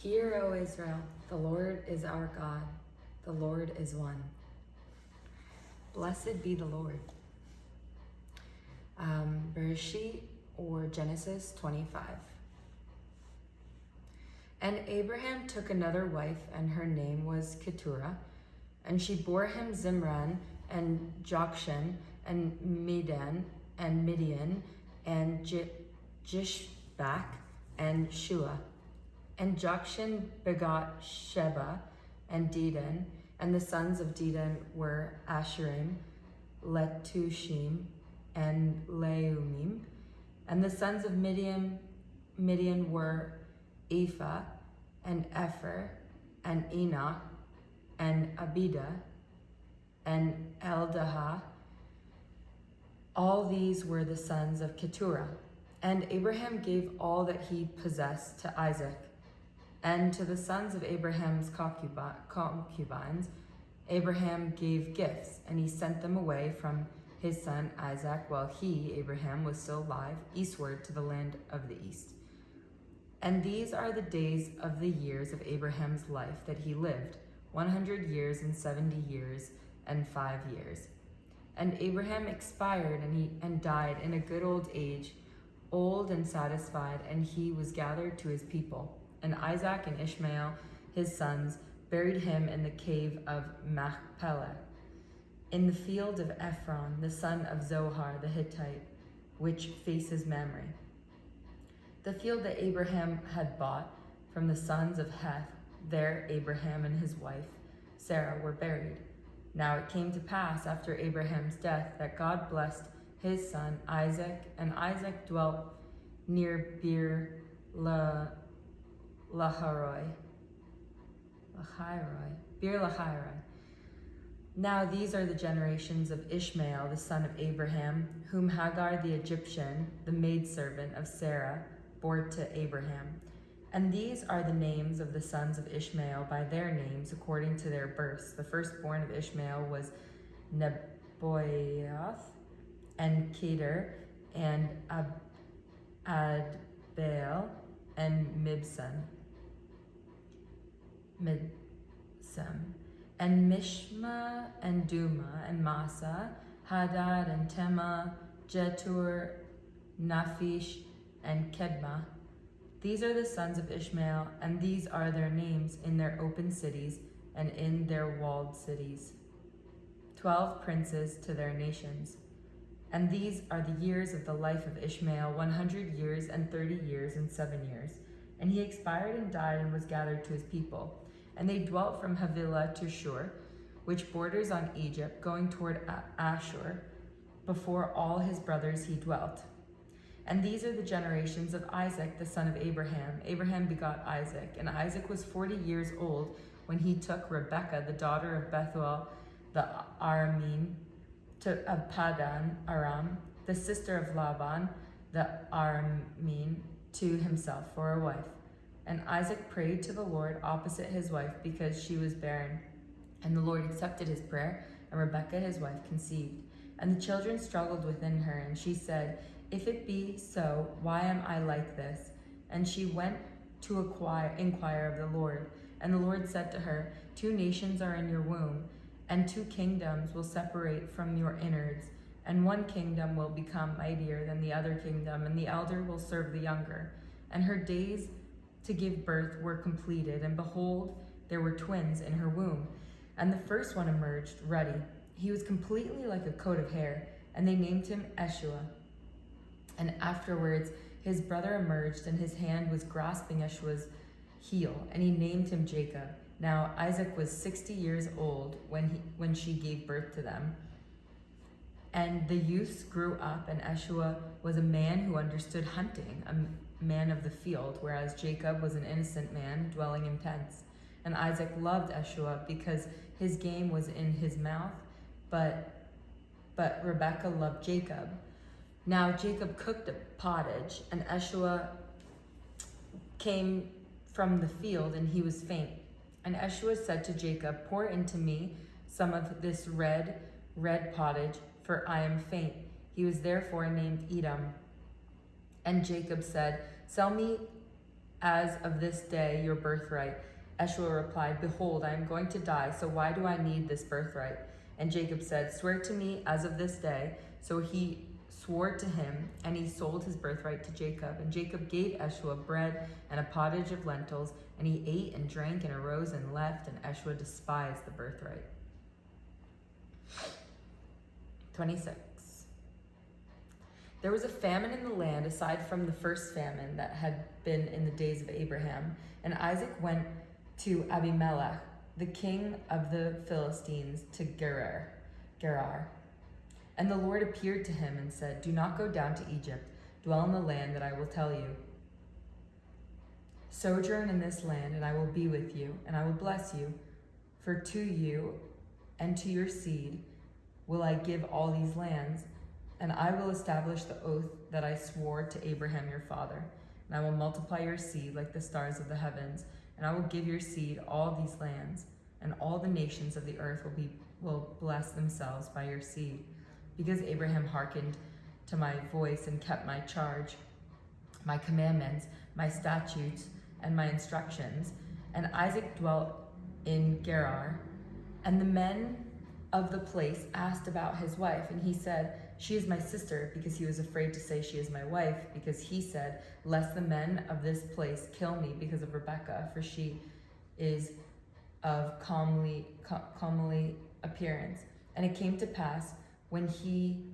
Hear, O Israel, the Lord is our God, the Lord is one. Blessed be the Lord. Bereshit, or Genesis 25. And Abraham took another wife, and her name was Keturah, and she bore him Zimran, and Jokshan, and Medan, and Midian, and Jishbak, and Shua. And Jokshan begot Sheba and Dedan, and the sons of Dedan were Asherim, Letushim, and Leumim. And the sons of Midian were Ephah, and Epher, and Enoch, and Abida, and Eldaah. All these were the sons of Keturah. And Abraham gave all that he possessed to Isaac. And to the sons of Abraham's concubines, Abraham gave gifts, and he sent them away from his son Isaac while he, Abraham, was still alive, eastward to the land of the east. And these are the days of the years of Abraham's life that he lived, 100 years and 70 years and 5 years. And Abraham expired and died in a good old age, old and satisfied, and he was gathered to his people. And Isaac and Ishmael, his sons, buried him in the cave of Machpelah, in the field of Ephron, the son of Zohar the Hittite, which faces Mamre. The field that Abraham had bought from the sons of Heth, there Abraham and his wife, Sarah, were buried. Now it came to pass after Abraham's death that God blessed his son Isaac, and Isaac dwelt near Beer Lahairoi. Now these are the generations of Ishmael, the son of Abraham, whom Hagar the Egyptian, the maidservant of Sarah, bore to Abraham. And these are the names of the sons of Ishmael by their names according to their births. The firstborn of Ishmael was Nebaioth, and Kedar, and Adbeel, and Mibsam, and Mishma, and Duma, and Massa, Hadad, and Tema, Jetur, Naphish, and Kedma. These are the sons of Ishmael, and these are their names in their open cities and in their walled cities. 12 princes to their nations. And these are the years of the life of Ishmael, 100 years and 30 years and 7 years. And he expired and died and was gathered to his people. And they dwelt from Havilah to Shur, which borders on Egypt, going toward Ashur. Before all his brothers he dwelt. And these are the generations of Isaac, the son of Abraham. Abraham begot Isaac, and Isaac was 40 years old when he took Rebekah, the daughter of Bethuel the Aramean, of Padan Aram, the sister of Laban the Aramean, to himself for a wife. And Isaac prayed to the Lord opposite his wife because she was barren. And the Lord accepted his prayer, and Rebekah his wife conceived. And the children struggled within her, and she said, "If it be so, why am I like this?" And she went to inquire of the Lord. And the Lord said to her, 2 nations are in your womb, and 2 kingdoms will separate from your innards. And one kingdom will become mightier than the other kingdom, and the elder will serve the younger. And her days to give birth were completed, and behold, there were twins in her womb. And the first one emerged ruddy. He was completely like a coat of hair, and they named him Eshua. And afterwards his brother emerged, and his hand was grasping Eshua's heel, and he named him Jacob. Now Isaac was 60 years old when she gave birth to them. And the youths grew up, and Eshua was a man who understood hunting, a man of the field, whereas Jacob was an innocent man dwelling in tents. And Isaac loved Eshua because his game was in his mouth, but Rebekah loved Jacob. Now Jacob cooked a pottage, and Eshua came from the field, and he was faint. And Eshua said to Jacob, "Pour into me some of this red pottage, for I am faint." He was therefore named Edom. And Jacob said, "Sell me as of this day your birthright. Esau replied, behold, I am going to die, so why do I need this birthright? And Jacob said, swear to me as of this day. So he swore to him, and he sold his birthright to Jacob. And Jacob gave Esau bread and a pottage of lentils, and he ate and drank and arose and left, and Esau despised the birthright. 26. There was a famine in the land aside from the first famine that had been in the days of Abraham. And Isaac went to Abimelech, the king of the Philistines, to Gerar. And the Lord appeared to him and said, do not go down to Egypt. Dwell in the land that I will tell you. Sojourn in this land, and I will be with you, and I will bless you. For to you and to your seed will I give all these lands, and I will establish the oath that I swore to Abraham your father. And I will multiply your seed like the stars of the heavens, and I will give your seed all these lands, and all the nations of the earth will bless themselves by your seed. Because Abraham hearkened to my voice and kept my charge, my commandments, my statutes, and my instructions. And Isaac dwelt in Gerar. And the men of the place asked about his wife, and he said, she is my sister, because he was afraid to say she is my wife, because he said, lest the men of this place kill me because of Rebekah, for she is of comely appearance. And it came to pass, when he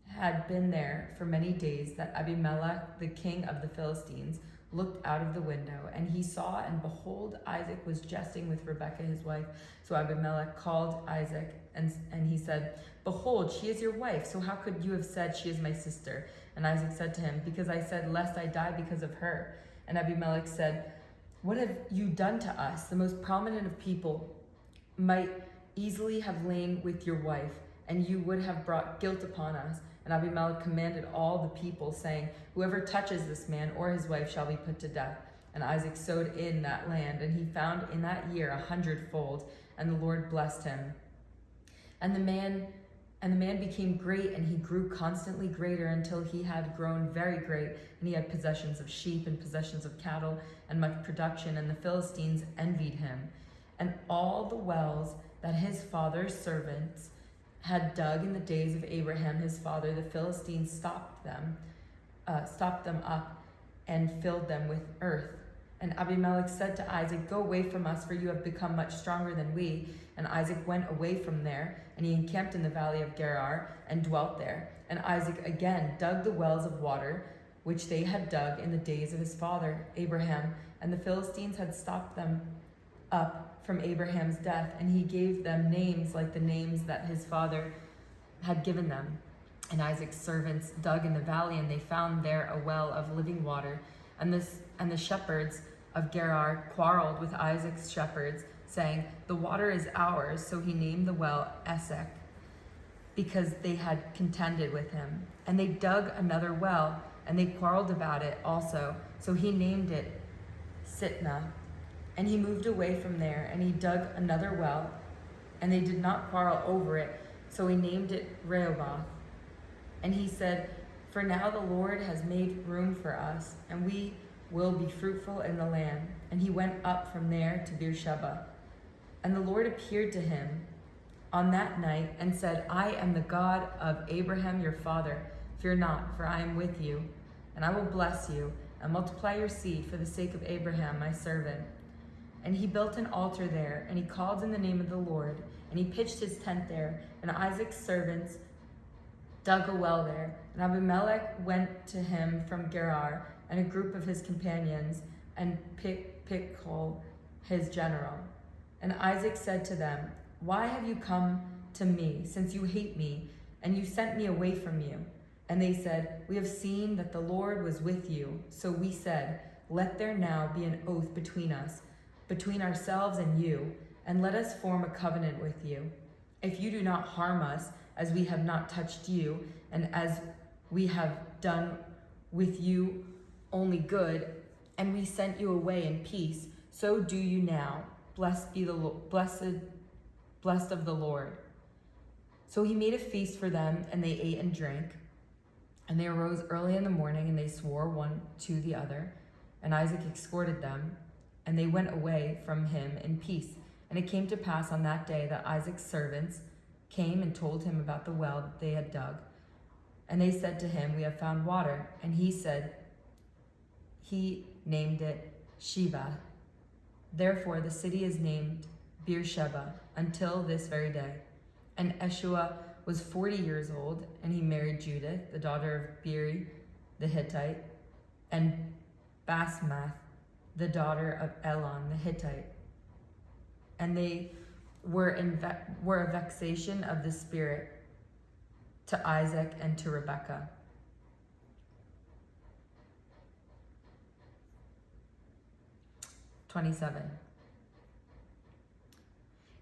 had been there for many days, that Abimelech, the king of the Philistines, looked out of the window, and he saw, and behold, Isaac was jesting with Rebekah his wife. So Abimelech called Isaac, and he said, behold, she is your wife, so how could you have said she is my sister? And Isaac said to him, because I said, lest I die because of her. And Abimelech said, what have you done to us? The most prominent of people might easily have lain with your wife, and you would have brought guilt upon us. And Abimelech commanded all the people, saying, whoever touches this man or his wife shall be put to death. And Isaac sowed in that land, and he found in that year 100-fold, and the Lord blessed him. And the man became great, and he grew constantly greater until he had grown very great, and he had possessions of sheep and possessions of cattle and much production, and the Philistines envied him. And all the wells that his father's servants had dug in the days of Abraham his father, the Philistines stopped them up and filled them with earth. And Abimelech said to Isaac, go away from us, for you have become much stronger than we. And Isaac went away from there, and he encamped in the valley of Gerar and dwelt there. And Isaac again dug the wells of water, which they had dug in the days of his father Abraham. And the Philistines had stopped them up from Abraham's death, and he gave them names like the names that his father had given them. And Isaac's servants dug in the valley, and they found there a well of living water. And the shepherds of Gerar quarreled with Isaac's shepherds, saying, the water is ours. So he named the well Esek, because they had contended with him. And they dug another well, and they quarreled about it also. So he named it Sitnah. And he moved away from there, and he dug another well, and they did not quarrel over it. So he named it Rehoboth. And he said, for now the Lord has made room for us, and we will be fruitful in the land. And he went up from there to Beersheba. And the Lord appeared to him on that night and said, I am the God of Abraham your father. Fear not, for I am with you, and I will bless you, and multiply your seed for the sake of Abraham my servant. And he built an altar there, and he called in the name of the Lord, and he pitched his tent there. And Isaac's servants dug a well there. And Abimelech went to him from Gerar, and a group of his companions, and Pichol his general. And Isaac said to them, why have you come to me, since you hate me, and you sent me away from you? And they said, we have seen that the Lord was with you. So we said, let there now be an oath between us, between ourselves and you, and let us form a covenant with you. If you do not harm us, as we have not touched you, and as we have done with you only good, and we sent you away in peace, so do you now. Blessed of the Lord. So he made a feast for them, and they ate and drank. And they arose early in the morning, and they swore one to the other. And Isaac escorted them, and they went away from him in peace. And it came to pass on that day that Isaac's servants came and told him about the well that they had dug. And they said to him, "We have found water." And he named it Sheba. Therefore the city is named Beersheba until this very day. And Eshua was 40 years old, and he married Judith, the daughter of Beeri the Hittite, and Basmath, the daughter of Elon the Hittite. And they were a vexation of the spirit to Isaac and to Rebekah.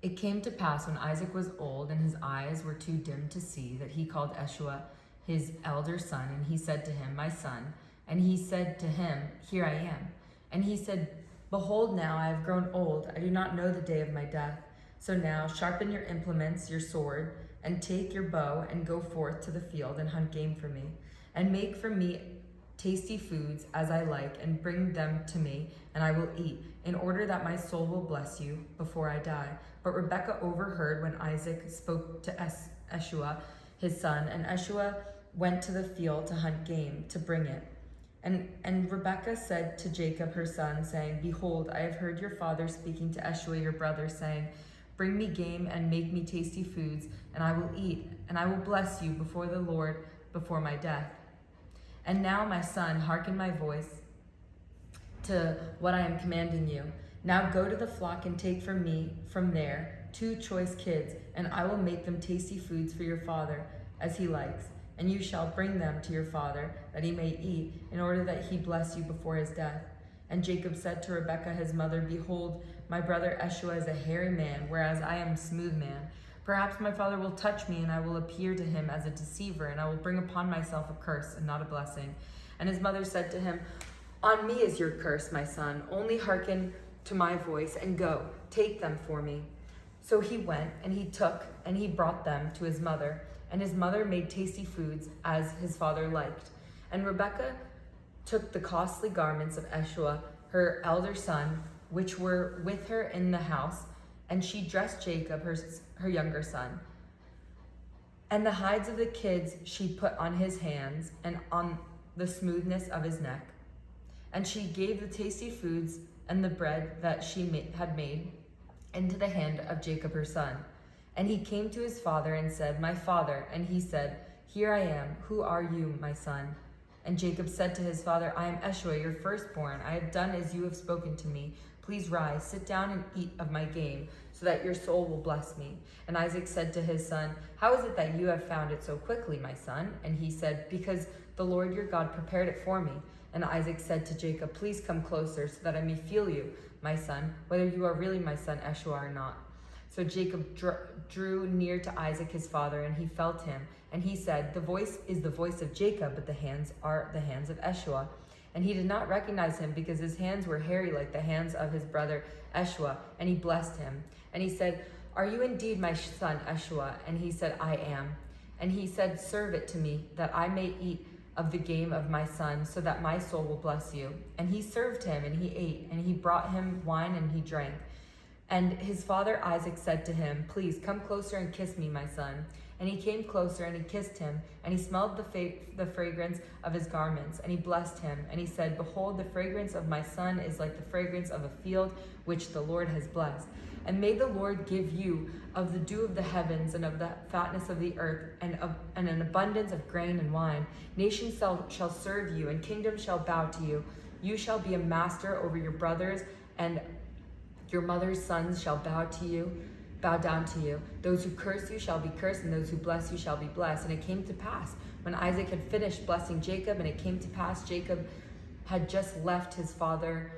It came to pass when Isaac was old and his eyes were too dim to see, that he called Eshua his elder son, and he said to him, "My son." And he said to him, "Here I am." And he said, "Behold, now I have grown old. I do not know the day of my death. So now sharpen your implements, your sword, and take your bow, and go forth to the field and hunt game for me. And make for me tasty foods as I like, and bring them to me, and I will eat, in order that my soul will bless you before I die." But Rebekah overheard when Isaac spoke to Eshua, his son, and Eshua went to the field to hunt game, to bring it. And Rebekah said to Jacob her son, saying, "Behold, I have heard your father speaking to Eshua your brother, saying, 'Bring me game and make me tasty foods, and I will eat, and I will bless you before the Lord before my death. And now, my son, hearken my voice to what I am commanding you. Now go to the flock and take for me from there 2 choice kids, and I will make them tasty foods for your father, as he likes. And you shall bring them to your father, that he may eat, in order that he bless you before his death.' And Jacob said to Rebekah his mother, 'Behold, my brother Eshua is a hairy man, whereas I am a smooth man. Perhaps my father will touch me, and I will appear to him as a deceiver, and I will bring upon myself a curse and not a blessing.' And his mother said to him, 'On me is your curse, my son. Only hearken to my voice, and go, take them for me.' So he went, and he took, and he brought them to his mother. And his mother made tasty foods as his father liked. And Rebekah took the costly garments of Eshua, her elder son, which were with her in the house, and she dressed Jacob, her younger son. And the hides of the kids she put on his hands and on the smoothness of his neck. And she gave the tasty foods and the bread that she had made into the hand of Jacob her son. And he came to his father and said, 'My father.' And he said, 'Here I am. Who are you, my son?' And Jacob said to his father, 'I am Eshua, your firstborn. I have done as you have spoken to me. Please rise, sit down and eat of my game, so that your soul will bless me.' And Isaac said to his son, 'How is it that you have found it so quickly, my son?' And he said, 'Because the Lord your God prepared it for me.' And Isaac said to Jacob, 'Please come closer, so that I may feel you, my son, whether you are really my son Eshua or not.' So Jacob drew near to Isaac his father, and he felt him. And he said, 'The voice is the voice of Jacob, but the hands are the hands of Eshua.' And he did not recognize him, because his hands were hairy like the hands of his brother Eshua. And he blessed him. And he said, 'Are you indeed my son Eshua?' And he said, 'I am.' And he said, 'Serve it to me, that I may eat of the game of my son, so that my soul will bless you.' And he served him, and he ate, and he brought him wine, and he drank. And his father Isaac said to him, 'Please come closer and kiss me, my son.' And he came closer, and he kissed him, and he smelled the fragrance of his garments, and he blessed him. And he said, 'Behold, the fragrance of my son is like the fragrance of a field which the Lord has blessed. And may the Lord give you of the dew of the heavens, and of the fatness of the earth, and an abundance of grain and wine. Nations shall serve you, and kingdoms shall bow to you. You shall be a master over your brothers, and your mother's sons shall bow down to you. Those who curse you shall be cursed, and those who bless you shall be blessed.' And it came to pass, when Isaac had finished blessing Jacob, and it came to pass Jacob had just left his father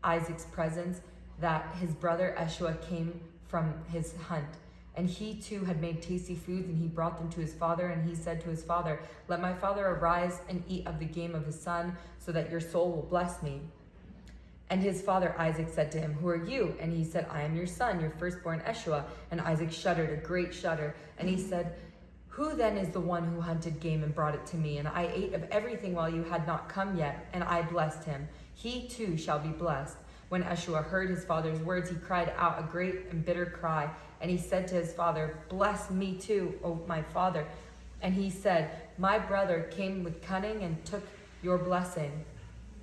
Isaac's presence, that his brother Eshua came from his hunt. And he too had made tasty foods, and he brought them to his father. And he said to his father, 'Let my father arise and eat of the game of his son, so that your soul will bless me.' And his father Isaac said to him, 'Who are you?' And he said, 'I am your son, your firstborn Eshua.' And Isaac shuddered a great shudder. And he said, 'Who then is the one who hunted game and brought it to me? And I ate of everything while you had not come yet, and I blessed him. he too shall be blessed. When Eshua heard his father's words, he cried out a great and bitter cry. And he said to his father, bless me too, O my father. And he said, my brother came with cunning and took your blessing.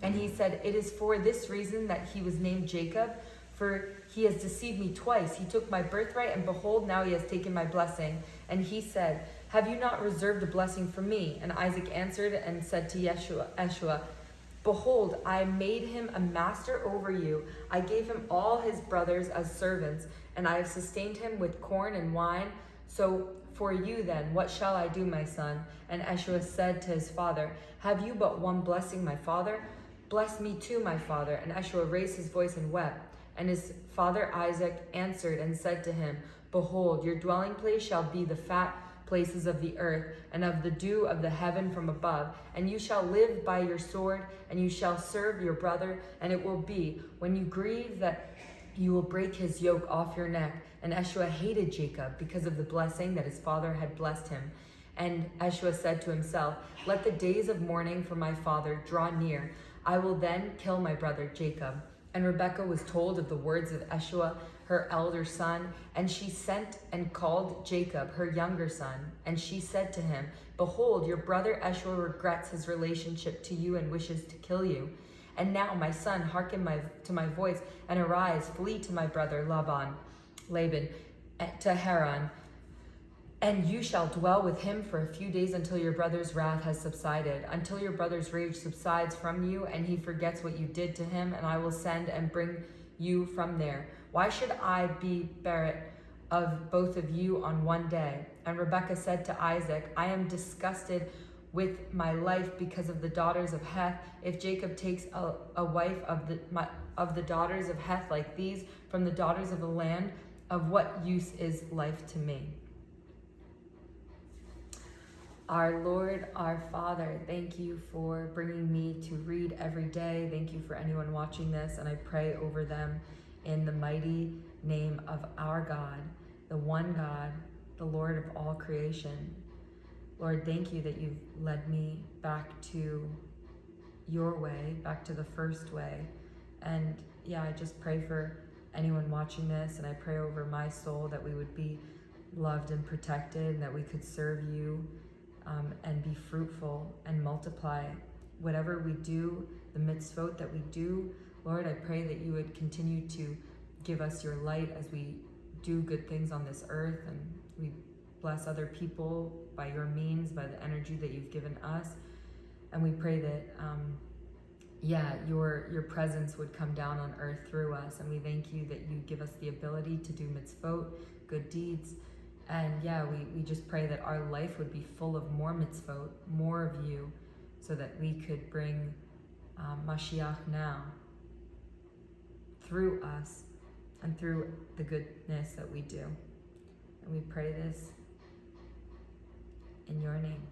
And he said, it is for this reason that he was named Jacob, for he has deceived me twice. He took my birthright, and behold, now he has taken my blessing. And he said, have you not reserved a blessing for me? And Isaac answered and said to Eshua, behold, I made him a master over you. I gave him all his brothers as servants, and I have sustained him with corn and wine. So for you then, what shall I do, my son? And Eshua said to his father, have you but one blessing, my father? Bless me too, my father. And Eshua raised his voice and wept. And his father Isaac answered and said to him, behold, your dwelling place shall be the fat places of the earth, and of the dew of the heaven from above. And you shall live by your sword, and you shall serve your brother. And it will be, when you grieve, that you will break his yoke off your neck. And Eshua hated Jacob because of the blessing that his father had blessed him. And Eshua said to himself, let the days of mourning for my father draw near. I will then kill my brother Jacob. And Rebekah was told of the words of Eshua, her elder son, and she sent and called Jacob, her younger son. And she said to him, behold, your brother Eshua regrets his relationship to you and wishes to kill you. And now, my son, hearken to my voice, and arise, flee to my brother Laban, to Haran. And you shall dwell with him for a few days until your brother's wrath has subsided, until your brother's rage subsides from you, and he forgets what you did to him, and I will send and bring you from there. Why should I be bearer of both of you on one day? And Rebekah said to Isaac, I am disgusted with my life because of the daughters of Heth. If Jacob takes a wife of the daughters of Heth like these from the daughters of the land, of what use is life to me? Our Lord, our Father, thank you for bringing me to read every day. Thank you for anyone watching this, and I pray over them in the mighty name of our God, the one God, the Lord of all creation. Lord, thank you that you've led me back to your way, back to the first way. And yeah, I just pray for anyone watching this, and I pray over my soul that we would be loved and protected, and that we could serve you and be fruitful and multiply whatever we do, the mitzvot that we do. Lord, I pray that you would continue to give us your light as we do good things on this earth, and we bless other people by your means, by the energy that you've given us. And we pray that your presence would come down on earth through us. And we thank you that you give us the ability to do mitzvot, good deeds. And we just pray that our life would be full of more mitzvot, more of you, so that we could bring Mashiach now through us and through the goodness that we do. And we pray this in your name.